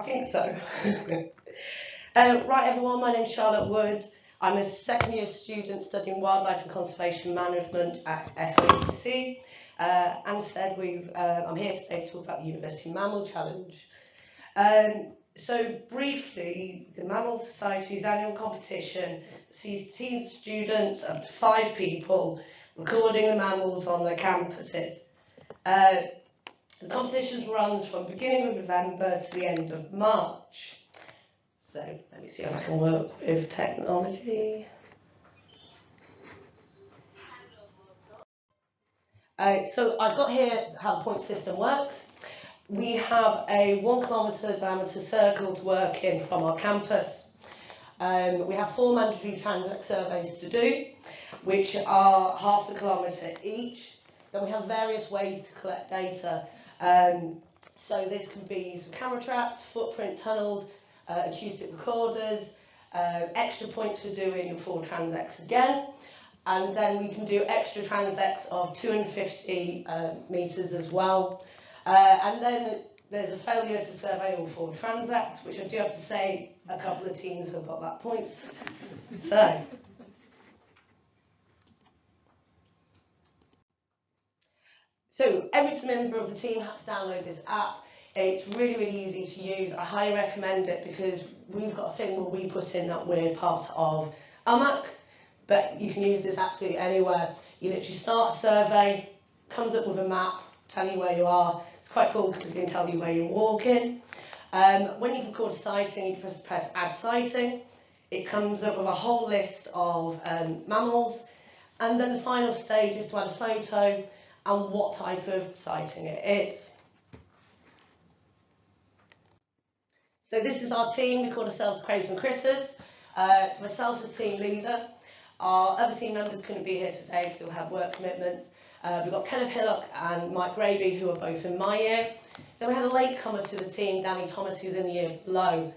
think so. Right everyone, my name's Charlotte Wood. I'm a second year student studying wildlife and conservation management at SOUC. I'm here today to talk about the University Mammal Challenge. So briefly, the Mammal Society's annual competition sees teams of students, up to 5 people, recording the mammals on their campuses. The competition runs from the beginning of November to the end of March. So let me see if I can work with technology. So I've got here how the point system works. We have a 1 kilometre diameter circle to work in from our campus. We have 4 mandatory transact surveys to do, which are half a kilometre each. Then we have various ways to collect data. So this can be some camera traps, footprint tunnels, acoustic recorders, extra points for doing 4 transects again, and then we can do extra transects of 250 metres as well. And then there's a failure to survey all 4 transects, which I do have to say a couple of teams have got that points. So every member of the team has to download this app. It's really, really easy to use. I highly recommend it because we've got a thing where we put in that we're part of AMAC, but you can use this absolutely anywhere. You literally start a survey, comes up with a map, tell you where you are. It's quite cool because it can tell you where you're walking. When you record a sighting, you press add sighting. It comes up with a whole list of mammals, and then the final stage is to add a photo and what type of sighting it is. So this is our team. We call ourselves Craven Critters. It's myself as team leader. Our other team members couldn't be here today because they'll have work commitments. We've got Kenneth Hillock and Mike Graby, who are both in my year. Then we had a latecomer to the team, Danny Thomas, who's in the year below.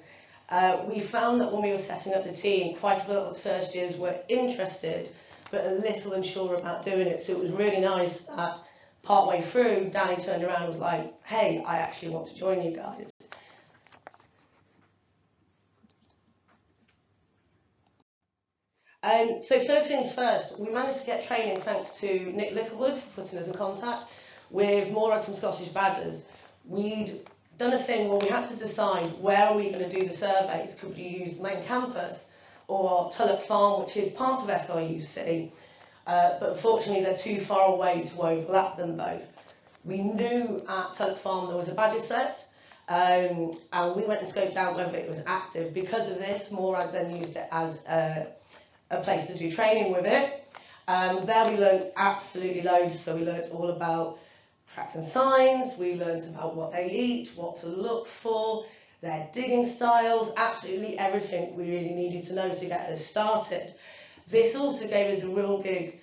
We found that when we were setting up the team, quite a lot of the first years were interested, but a little unsure about doing it. So it was really nice that partway through, Danny turned around and was like, hey, I actually want to join you guys. So first things first, we managed to get training thanks to Nick Littlewood for putting us in contact with Maura from Scottish Badgers. We'd done a thing where we had to decide where are we going to do the surveys. Could we use the main campus or Tulloch Farm, which is part of SOUC, but unfortunately they're too far away to overlap them both. We knew at Tulloch Farm there was a badger set, and we went and scoped out whether it was active. Because of this, Maura then used it as a place to do training with it. There we learned absolutely loads. So we learned all about tracks and signs, we learned about what they eat, what to look for, their digging styles, absolutely everything we really needed to know to get us started. This also gave us a real big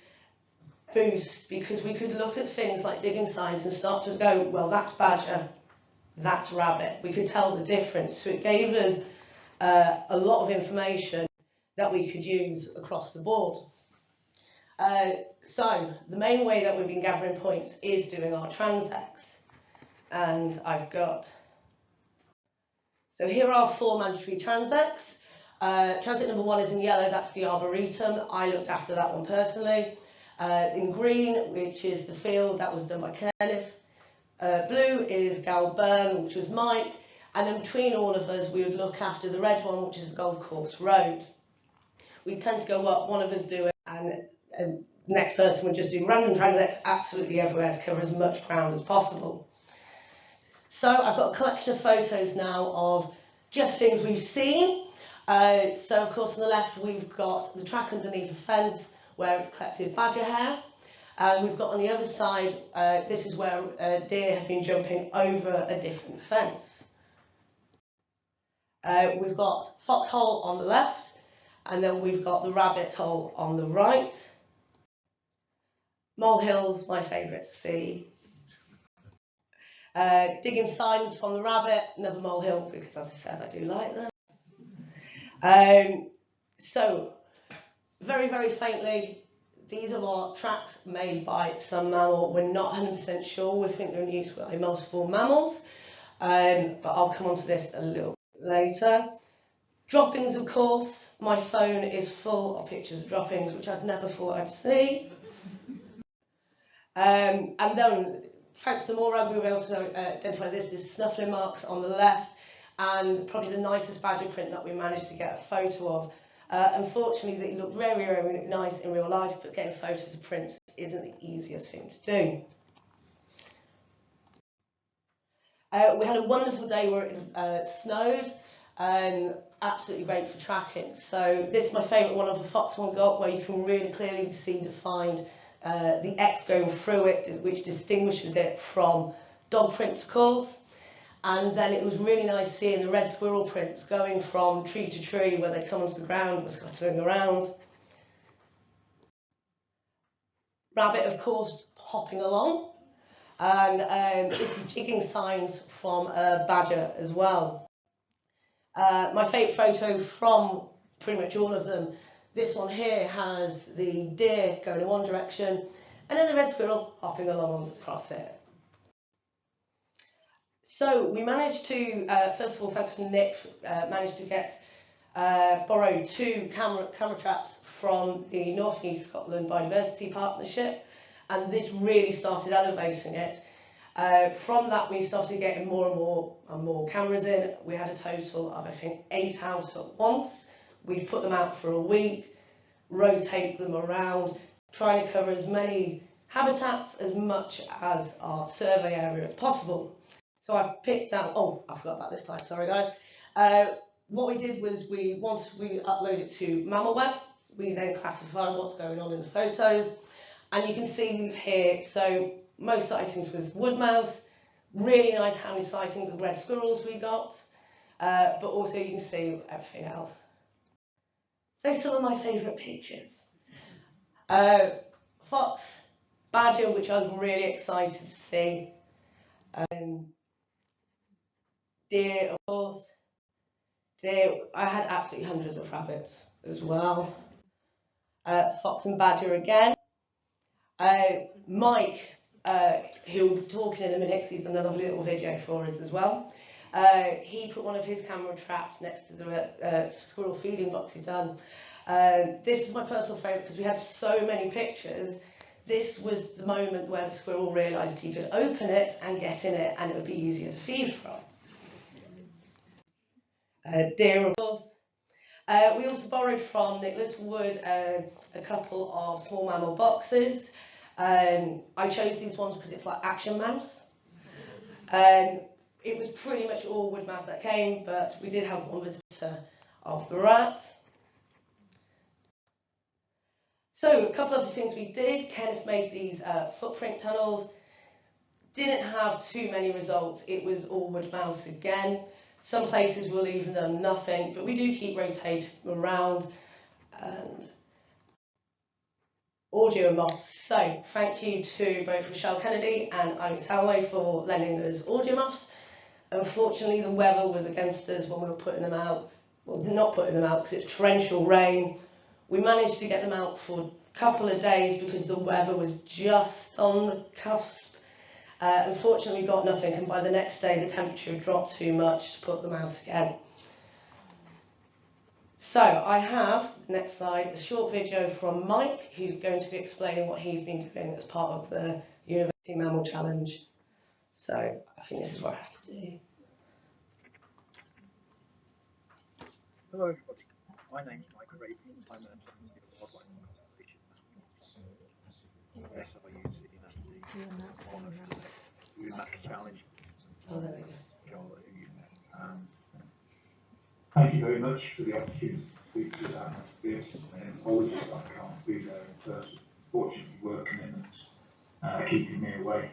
boost because we could look at things like digging signs and start to go, well, that's badger, that's rabbit. We could tell the difference. So it gave us a lot of information that we could use across the board. So the main way that we've been gathering points is doing our transects. And I've got, so here are 4 mandatory transects. Transect number 1 is in yellow, that's the Arboretum. I looked after that one personally. In green, which is the field, that was done by Kenneth. Blue is Galburn, which was Mike. And then between all of us, we would look after the red one, which is the Golf Course Road. We tend to go up, one of us do it, and the next person would just do random transects absolutely everywhere to cover as much ground as possible. So I've got a collection of photos now of just things we've seen. So of course on the left we've got the track underneath a fence where it's collected badger hair. And we've got on the other side, this is where deer have been jumping over a different fence. We've got foxhole on the left. And then we've got the rabbit hole on the right. Molehills, my favourite to see. Digging signs from the rabbit, another molehill, because as I said, I do like them. So, very, very faintly, these are our tracks made by some mammal. We're not 100% sure. We think they're in use by multiple mammals. but I'll come on to this a little bit later. Droppings, of course. My phone is full of pictures of droppings, which I'd never thought I'd see. And then, thanks to Morag, we were able to identify this snuffling marks on the left, and probably the nicest badger print that we managed to get a photo of. Unfortunately, they look very, very nice in real life, but getting photos of prints isn't the easiest thing to do. We had a wonderful day where it snowed, absolutely great for tracking. So this is my favourite one of the fox one got, where you can really clearly see defined the X going through it, which distinguishes it from dog prints, of course. And then it was really nice seeing the red squirrel prints going from tree to tree, where they'd come onto the ground, were scuttling around. Rabbit, of course, hopping along. And this is jigging signs from a badger as well. My favourite photo from pretty much all of them, this one here has the deer going in one direction and then the red squirrel hopping along across it. So we managed to, first of all, thanks to Nick, managed to get borrow 2 camera traps from the North and East Scotland Biodiversity Partnership, and this really started elevating it. From that, we started getting more and more cameras in. We had a total of, I think, 8 out at once. We'd put them out for a week, rotate them around, trying to cover as many habitats as much as our survey area as possible. So I've picked out, oh, I forgot about this slide, sorry guys. What we did was, once we upload it to Mammal Web, we then classify what's going on in the photos. And you can see here, so most sightings was wood mouse, really nice how many sightings of red squirrels we got, but also you can see everything else. So some of my favourite pictures. Fox, badger, which I was really excited to see. Deer, of course. Deer, I had absolutely hundreds of rabbits as well. Fox and badger again. Mike, who'll be talking in a minute because he's done a lovely little video for us as well. He put one of his camera traps next to the squirrel feeding box he'd done. This is my personal favourite because we had so many pictures. This was the moment where the squirrel realised he could open it and get in it, and it would be easier to feed from. Deer, of course. We also borrowed from Nick Littlewood a couple of small mammal boxes. I chose these ones because it's like Action Mouse. It was pretty much all wood mouse that came, but we did have one visitor of the rat. So a couple of the things we did, Kenneth made these footprint tunnels. Didn't have too many results, it was all wood mouse again. Some places we're leaving them nothing, but we do keep rotating them around. And audio muffs. So thank you to both Michelle Kennedy and Owen Salway for lending us audio muffs. Unfortunately, the weather was against us when we were putting them out. Well, not putting them out because it's torrential rain. We managed to get them out for a couple of days because the weather was just on the cusp. Unfortunately, we got nothing, and by the next day the temperature dropped too much to put them out again. So I have, next slide, a short video from Mike, who's going to be explaining what he's been doing as part of the University Mammal Challenge. So I think this is what I have to do. Hello everybody, my name is Mike Raven. I'm a wildlife conservation manager. Yes, I use it in the UMAC challenge. Oh, there we go. Thank you very much for the opportunity to speak to you about my experiences, and apologies that I can't be there in person. Fortunately, work commitments keeping me away.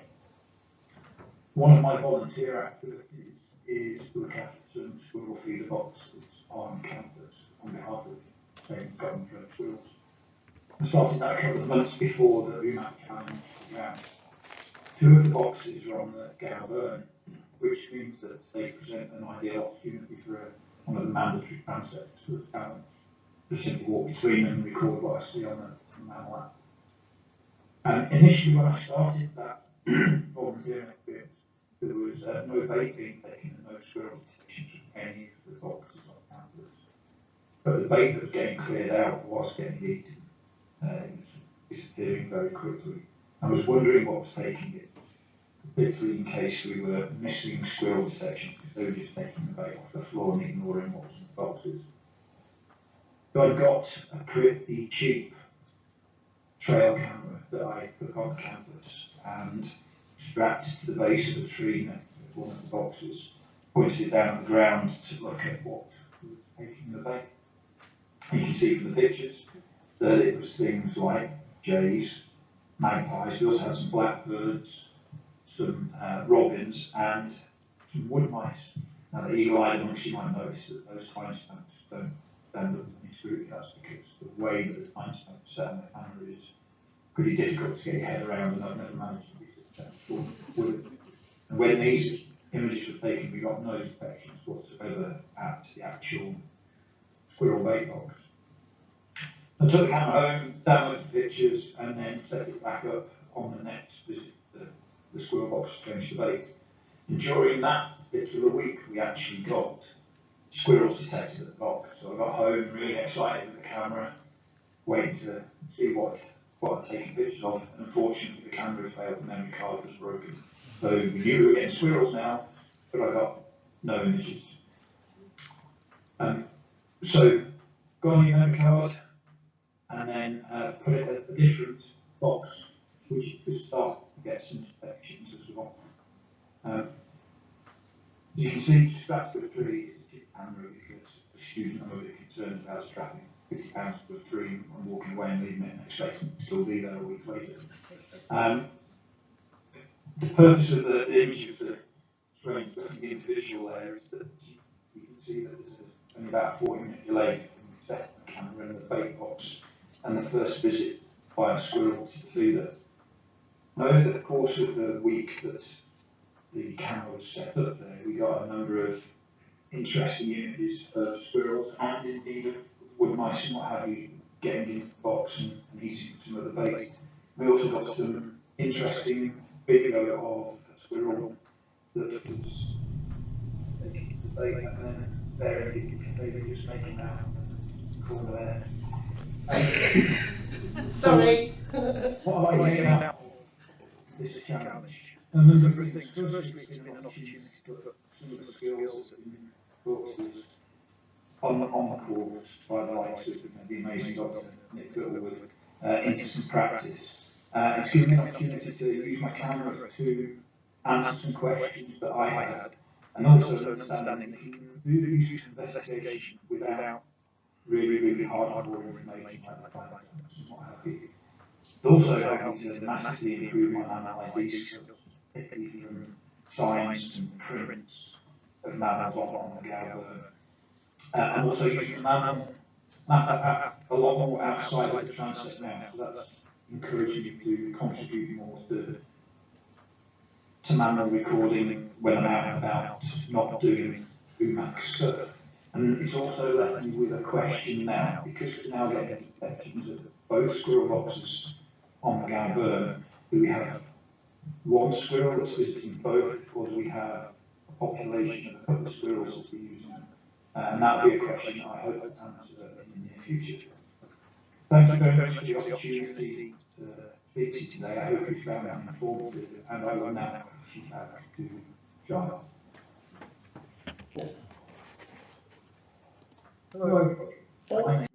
One of my volunteer activities is to look after some squirrel feeder boxes on campus on behalf of Thames Government for Squirrels. I started that a couple of months before the UMAC challenge began. 2 of the boxes are on the Gow Burn, which means that they present an ideal opportunity for one of the mandatory transects for the parents. Just simply walk between them and record what I see on the Mammal app. Initially, when I started that volunteering experience, there was no bait being taken and no squirrel detections from any of the boxes on campus. But the bait that was getting cleared out was getting eaten. It was disappearing very quickly. I was wondering what was taking it, particularly in case we were missing squirrel detection because they were just taking the bait off the floor and ignoring what was in the boxes. So I got a pretty cheap trail camera that I put on campus and strapped to the base of a tree next to one of the boxes, pointed it down on the ground to look at what was taking the bait. You can see from the pictures that it was things like jays, magpies. We also had some blackbirds, some robins, and some wood mice. Now, the eagle-eyed amongst you might notice that those time stamps don't look any spooky. That's because the way that the time stamp is set on the camera is pretty difficult to get your head around, and I've never managed to be successful. And when these images were taken, we got no detections whatsoever at the actual squirrel bait box. I took the camera home, downloaded the pictures, and then set it back up on the next visit to the squirrel box to change the bait. And during that particular week, we actually got squirrels detected at the box. So I got home really excited with the camera, waiting to see what I'd taken pictures of. And unfortunately, the camera failed, the memory card was broken. So we knew we were getting squirrels now, but I got no images. So got on your memory card, and then put it at a different box, which could start to get some detections as well. As you can see, strapped to a tree is a cheap camera because the student I'm a bit concerned about strapping £50 to a tree and walking away and leaving it and expecting it to still be there a week later. The purpose of the image of the strange looking individual there is that you can see that there's only about a 40-minute delay from the setting of the camera in the bait box and the first visit by a squirrel to the feeder. Over the course of the week that the camera was set up there, we got a number of interesting images of squirrels and indeed of wood mice and what have you getting into the box and eating some of the bait. We also got some interesting video of a squirrel that was taking the bait and then there they were just making out in the corner there. Sorry. What I made out of this challenge? A number of things. Firstly, it's been an opportunity to put some of the skills that have been brought to us on the course by the likes of the amazing Dr. Nick Littlewood into some practice. It's given me an opportunity to use my camera to answer some questions that I had, and also an understanding that you can really use some investigation without really hardcore information like the time stamps and what have you. It also helped me to massively improve my Mammal ID skills, particularly from signs and prints of mammals on the Galburn. I'm also using the Mammal map app a lot more outside of the transit now, so that's encouraging me to contribute more to Mammal recording when I'm out and about, not doing UMAC stuff. And it's also left me with a question now, because we're now getting detections of both squirrel boxes on the Galburn. Do we have one squirrel that's visiting both, or do we have a population of a couple of squirrels that's using them? And that will be a question I hope to answer in the near future. Thank you very much for the opportunity to speak to you today. I hope you found that informative, and I will now pass you back to John. Hello. My name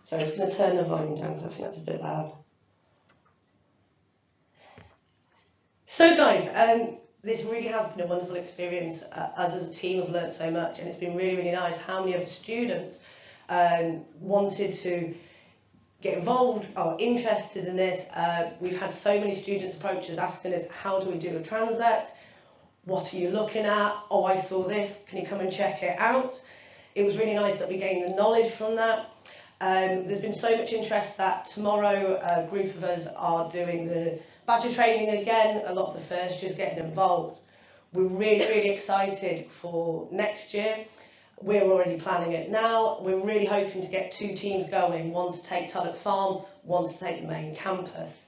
So I'm just going to turn the volume down because I think that's a bit loud. So guys, this really has been a wonderful experience. Us as a team have learnt so much, and it's been really, really nice how many of the students wanted to get involved, are interested in this. We've had so many students approach us asking us, how do we do a transect? What are you looking at? Oh, I saw this, can you come and check it out? It was really nice that we gained the knowledge from that. There's been so much interest that tomorrow a group of us are doing the badger training again. A lot of the first years getting involved. We're really, really excited for next year. We're already planning it now. We're really hoping to get 2 teams going, one to take Tulloch Farm, one to take the main campus.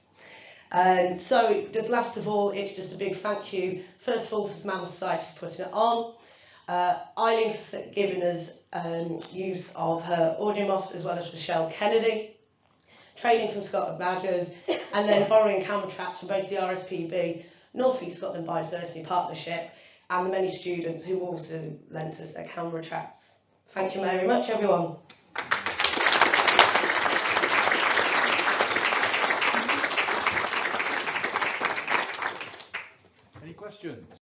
So just last of all, it's just a big thank you, first of all, for the Mammal Society for putting it on, Eileen for giving us use of her audio muff, as well as Rochelle Kennedy, training from Scotland Badgers, and then borrowing camera traps from both the RSPB, North East Scotland Biodiversity Partnership, and the many students who also lent us their camera traps. Thank you very much, everyone. Any questions?